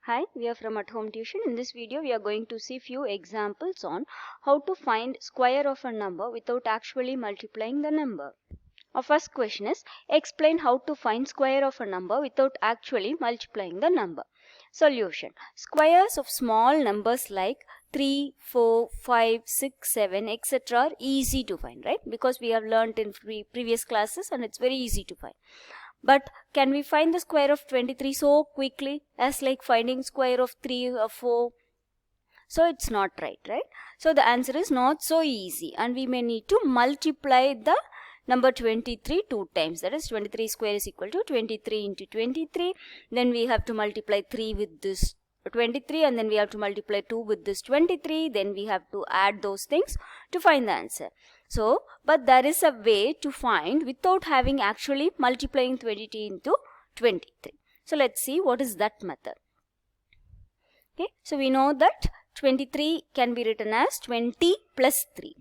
Hi, we are from At Home Tuition. In this video, we are going to see few examples on how to find square of a number without actually multiplying the number. Our first question is, explain how to find square of a number without actually multiplying the number. Solution. Squares of small numbers like 3, 4, 5, 6, 7, etc. are easy to find, right? Because we have learnt in previous classes and it's very easy to find. But can we find the square of 23 so quickly as like finding square of 3 or 4? So it's not right? So the answer is not so easy, and we may need to multiply the number 23 two times. That is 23 square is equal to 23 into 23. Then we have to multiply 3 with this 23, and then we have to multiply 2 with this 23. Then we have to add those things to find the answer. So, but there is a way to find without having actually multiplying 23 into 23. So let's see what is that method. Okay, so we know that 23 can be written as 20 plus 3.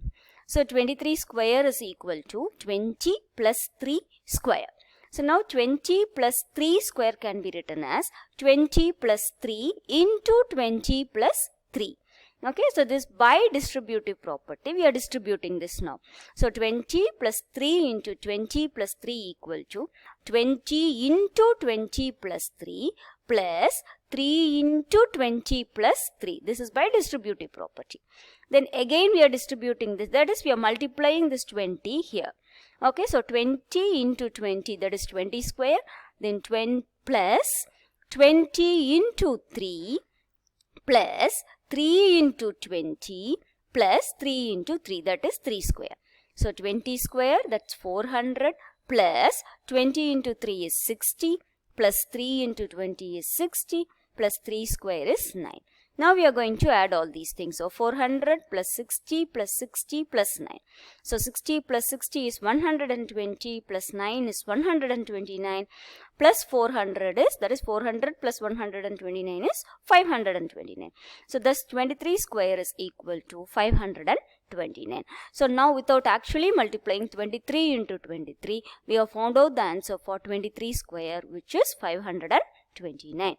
So 23 square is equal to 20 plus 3 square. So now 20 plus 3 square can be written as 20 plus 3 into 20 plus 3. Okay, so this by distributive property, we are distributing this now. So 20 plus 3 into 20 plus 3 equal to 20 into 20 plus 3 plus 3 into 20 plus 3. This is by distributive property. Then again we are distributing this, that is we are multiplying this 20 here. Okay, so 20 into 20, that is 20 square, then 20 plus 20 into 3 plus 3 into 20 plus 3 into 3, that is 3 square. So 20 square, that's 400, plus 20 into 3 is 60, plus 3 into 20 is 60, plus 3 square is 9. Now we are going to add all these things. So 400 plus 60 plus 60 plus 9. So 60 plus 60 is 120 plus 9 is 129 plus 400 is, that is 400 plus 129 is 529. So thus 23 square is equal to 529. So now without actually multiplying 23 into 23, we have found out the answer for 23 square, which is 529.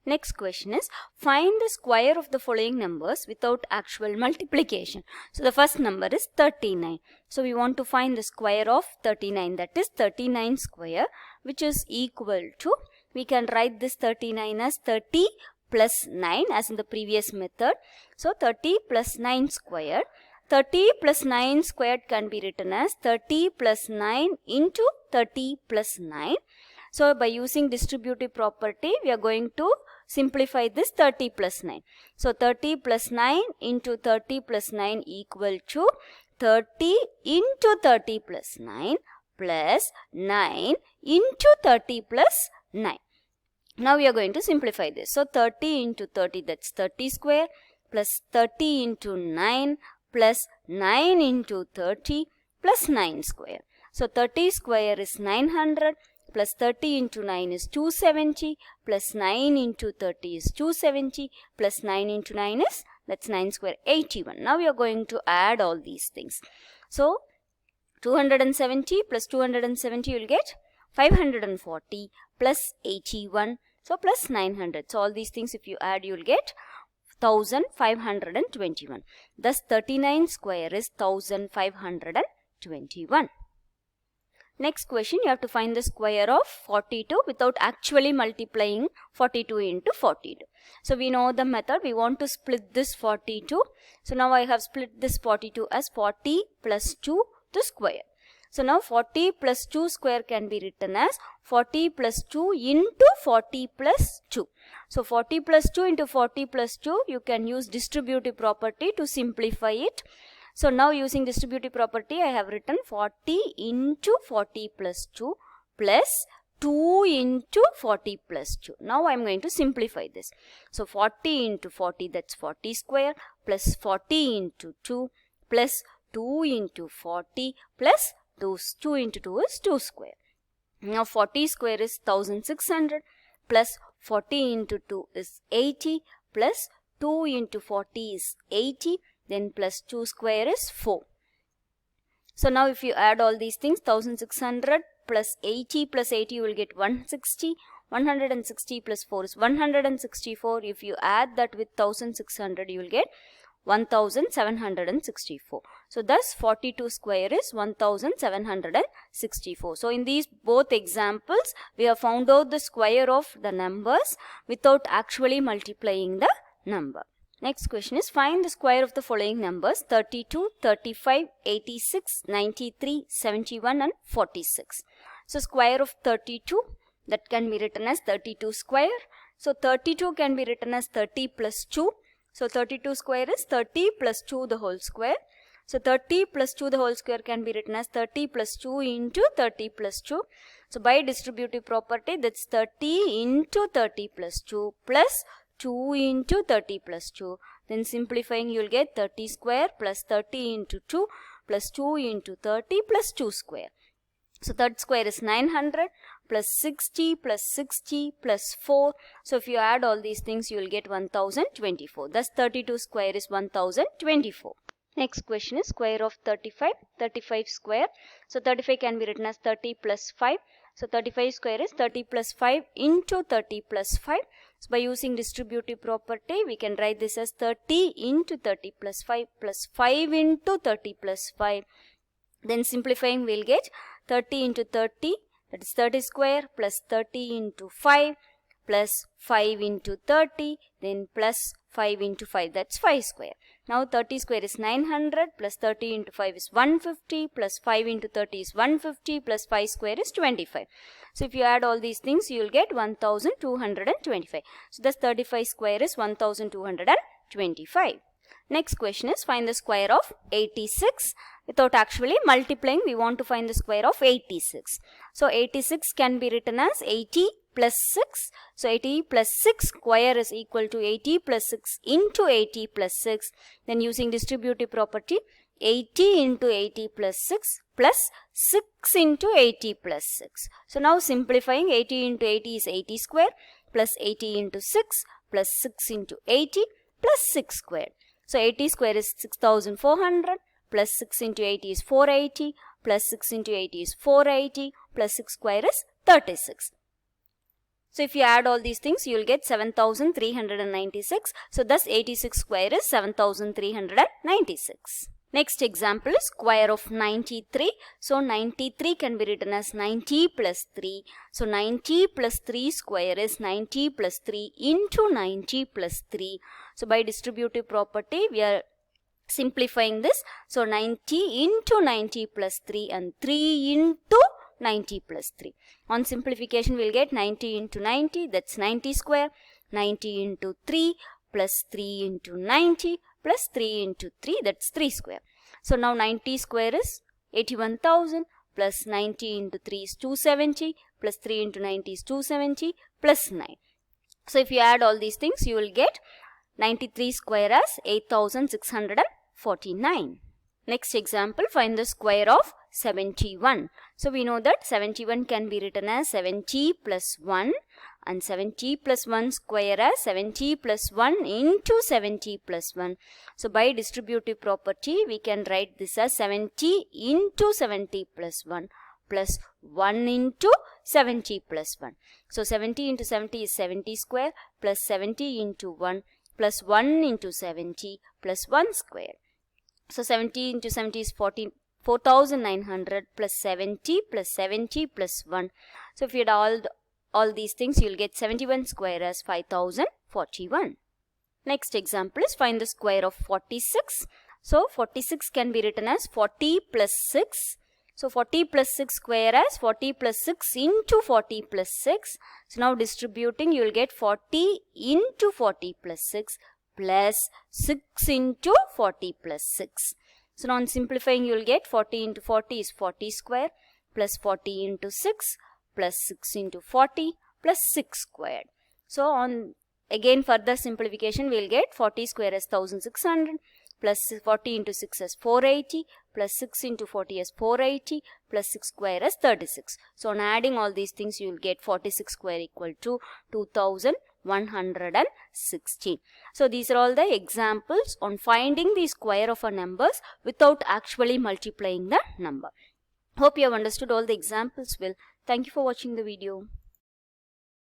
Next question is, find the square of the following numbers without actual multiplication. So the first number is 39. So we want to find the square of 39, that is 39 square, which is equal to, we can write this 39 as 30 plus 9 as in the previous method. So 30 plus 9 squared. 30 plus 9 squared can be written as 30 plus 9 into 30 plus 9. So by using distributive property, we are going to simplify this 30 plus 9. So 30 plus 9 into 30 plus 9 equal to 30 into 30 plus 9 plus 9 into 30 plus 9. Now we are going to simplify this. So 30 into 30, that's 30 square, plus 30 into 9 plus 9 into 30 plus 9 square. So 30 square is 900. Plus 30 into 9 is 270, plus 9 into 30 is 270, plus 9 into 9 is, that's 9 square, 81. Now we are going to add all these things. So 270 plus 270 you will get 540 plus 81, so plus 900. So all these things if you add, you will get 1521. Thus 39 square is 1521. Next question, you have to find the square of 42 without actually multiplying 42 into 42. So we know the method. We want to split this 42. So now I have split this 42 as 40 plus 2 to square. So now 40 plus 2 square can be written as 40 plus 2 into 40 plus 2. So 40 plus 2 into 40 plus 2, you can use distributive property to simplify it. So now using distributive property, I have written 40 into 40 plus 2 plus 2 into 40 plus 2. Now I am going to simplify this. So 40 into 40, that's 40 square, plus 40 into 2 plus 2 into 40 plus 2 into 2 is 2 square. Now 40 square is 1600 plus 40 into 2 is 80 plus 2 into 40 is 80. Then plus 2 square is 4. So now if you add all these things, 1600 plus 80 you will get 160. 160 plus 4 is 164. If you add that with 1600, you will get 1764. So thus 42 square is 1764. So in these both examples, we have found out the square of the numbers without actually multiplying the number. Next question is, find the square of the following numbers: 32, 35, 86, 93, 71 and 46. So square of 32, that can be written as 32 square. So 32 can be written as 30 plus 2. So 32 square is 30 plus 2 the whole square. So 30 plus 2 the whole square can be written as 30 plus 2 into 30 plus 2. So by distributive property, that's 30 into 30 plus 2 plus 2 into 30 plus 2. Then simplifying, you will get 30 square plus 30 into 2 plus 2 into 30 plus 2 square. So third square is 900 plus 60 plus 60 plus 4. So if you add all these things, you will get 1024. Thus 32 square is 1024. Next question is square of 35. 35 square. So 35 can be written as 30 plus 5. So 35 square is 30 plus 5 into 30 plus 5. So by using distributive property, we can write this as 30 into 30 plus 5 plus 5 into 30 plus 5. Then simplifying, we will get 30 into 30, that is 30 square, plus 30 into 5 plus 5 into 30, then plus 5 into 5, that's 5 square. Now 30 square is 900 plus 30 into 5 is 150 plus 5 into 30 is 150 plus 5 square is 25. So if you add all these things, you will get 1225. So thus 35 square is 1225. Next question is, find the square of 86. Without actually multiplying, we want to find the square of 86. So 86 can be written as 80 plus 6. So 80 plus 6 square is equal to 80 plus 6 into 80 plus 6. Then using distributive property, 80 into 80 plus 6 plus 6 into 80 plus 6. So now simplifying, 80 into 80 is 80 square plus 80 into 6 plus 6 into 80 plus 6 square. So 80 square is 6400 plus 6 into 80 is 480 plus 6 into 80 is 480 plus 6 square is 36. So if you add all these things, you will get 7396. So thus 86 square is 7396. Next example is square of 93. So 93 can be written as 90 plus 3. So 90 plus 3 square is 90 plus 3 into 90 plus 3. So by distributive property, we are simplifying this. So 90 into 90 plus 3 and 3 into 90 plus 3. On simplification, we will get 90 into 90, that's 90 square. 90 into 3 plus 3 into 90 plus 3 into 3, that's 3 square. So now 90 square is 81,000 plus 90 into 3 is 270 plus 3 into 90 is 270 plus 9. So if you add all these things, you will get 93 square as 8649. Next example, find the square of 71. So we know that 71 can be written as 70 plus 1 and 70 plus 1 square as 70 plus 1 into 70 plus 1. So by distributive property, we can write this as 70 into 70 plus 1 plus 1 into 70 plus 1. So 70 into 70 is 70 square plus 70 into 1 plus 1 into 70 plus 1 square. So 70 into 70 is 4900 plus 70 plus 70 plus 1. So if you add all these things, you will get 71 square as 5041. Next example is find the square of 46. So 46 can be written as 40 plus 6. So 40 plus 6 square as 40 plus 6 into 40 plus 6. So now distributing, you will get 40 into 40 plus 6 plus 6 into 40 plus 6. So now on simplifying, you will get 40 into 40 is 40 square plus 40 into 6 plus 6 into 40 plus 6 squared. So on again further simplification, we will get 40 square as 1600 plus 40 into 6 as 480 plus 6 into 40 as 480 plus 6 square as 36. So on adding all these things, you will get 46 square equal to 2116. So these are all the examples on finding the square of a numbers without actually multiplying the number. Hope you have understood all the examples well. Thank you for watching the video.